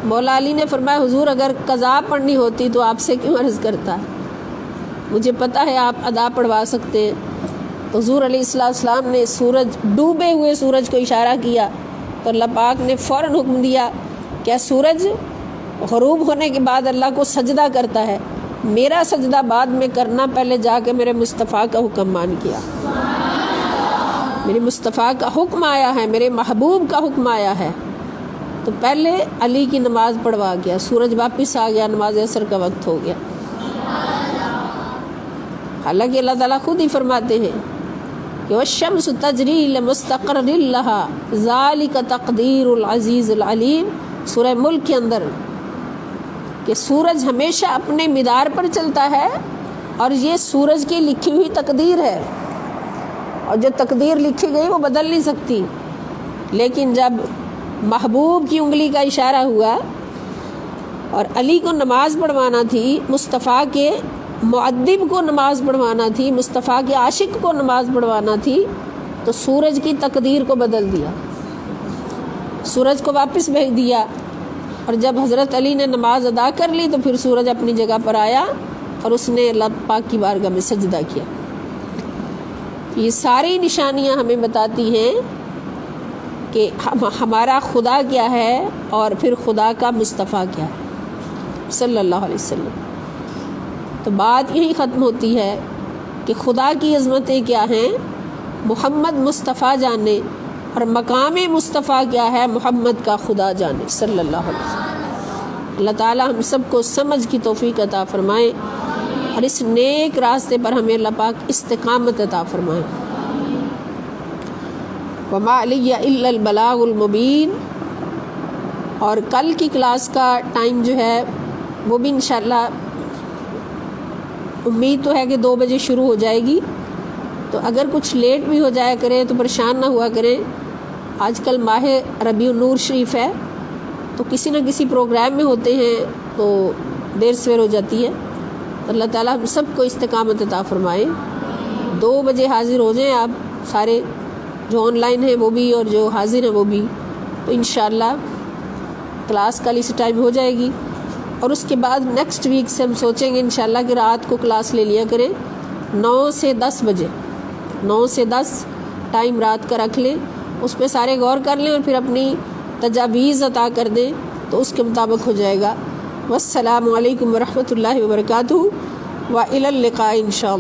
مولا علی نے فرمایا حضور اگر قضا پڑھنی ہوتی تو آپ سے کیوں عرض کرتا، مجھے پتہ ہے آپ ادا پڑھوا سکتے ہیں۔ تو حضور علیہ السلام نے سورج ڈوبے ہوئے سورج کو اشارہ کیا، تو اللہ پاک نے فوراً حکم دیا کیا سورج غروب ہونے کے بعد اللہ کو سجدہ کرتا ہے، میرا سجدہ بعد میں کرنا، پہلے جا کے میرے مصطفیٰ کا حکم مان کیا۔ میرے مصطفیٰ کا حکم آیا ہے، میرے محبوب کا حکم آیا ہے، تو پہلے علی کی نماز پڑھوا گیا، سورج واپس آ گیا، نماز عصر کا وقت ہو گیا۔ حالانکہ اللہ تعالیٰ خود ہی فرماتے ہیں کہ والشمس تجری لمستقر لها ذالک تقدیر العزیز العلیم، سورہ ملک کے اندر، کہ سورج ہمیشہ اپنے مدار پر چلتا ہے، اور یہ سورج کی لکھی ہوئی تقدیر ہے، اور جو تقدیر لکھی گئی وہ بدل نہیں سکتی۔ لیکن جب محبوب کی انگلی کا اشارہ ہوا اور علی کو نماز پڑھوانا تھی، مصطفیٰ کے مؤدب کو نماز پڑھوانا تھی، مصطفیٰ کے عاشق کو نماز پڑھوانا تھی، تو سورج کی تقدیر کو بدل دیا، سورج کو واپس بھیج دیا۔ اور جب حضرت علی نے نماز ادا کر لی تو پھر سورج اپنی جگہ پر آیا اور اس نے اللہ پاک کی بارگاہ میں سجدہ کیا۔ یہ ساری نشانیاں ہمیں بتاتی ہیں کہ ہمارا خدا کیا ہے اور پھر خدا کا مصطفیٰ کیا ہے صلی اللہ علیہ وسلم۔ تو بات یہی ختم ہوتی ہے کہ خدا کی عظمتیں کیا ہیں محمد مصطفیٰ جانے، اور مقام مصطفیٰ کیا ہے محمد کا خدا جانے صلی اللہ علیہ وسلم۔ اللہ تعالیٰ ہم سب کو سمجھ کی توفیق عطا فرمائے، اور اس نیک راستے پر ہمیں اللہ پاک استقامت عطا فرمائے۔ وما علی الا البلاغ المبین۔ اور کل کی کلاس کا ٹائم جو ہے وہ بھی انشاءاللہ امید تو ہے کہ 2 بجے شروع ہو جائے گی، تو اگر کچھ لیٹ بھی ہو جایا کریں تو پریشان نہ ہوا کریں۔ آج کل ماہ ربیع النور شریف ہے، تو کسی نہ کسی پروگرام میں ہوتے ہیں تو دیر سویر ہو جاتی ہے۔ اللہ تعالیٰ ہم سب کو استقامت عطا فرمائے۔ 2 بجے حاضر ہو جائیں آپ سارے، جو آن لائن ہیں وہ بھی اور جو حاضر ہیں وہ بھی، تو انشاءاللہ کلاس کل اس ٹائم ہو جائے گی۔ اور اس کے بعد نیکسٹ ویک سے ہم سوچیں گے انشاءاللہ کہ رات کو کلاس لے لیا کریں 9 سے 10 بجے، 9 سے 10 ٹائم رات کا رکھ لیں، اس پہ سارے غور کر لیں اور پھر اپنی تجاویز عطا کر دیں تو اس کے مطابق ہو جائے گا۔ والسلام علیکم ورحمۃ اللہ وبرکاتہ، وإلی اللقاء انشاءاللہ۔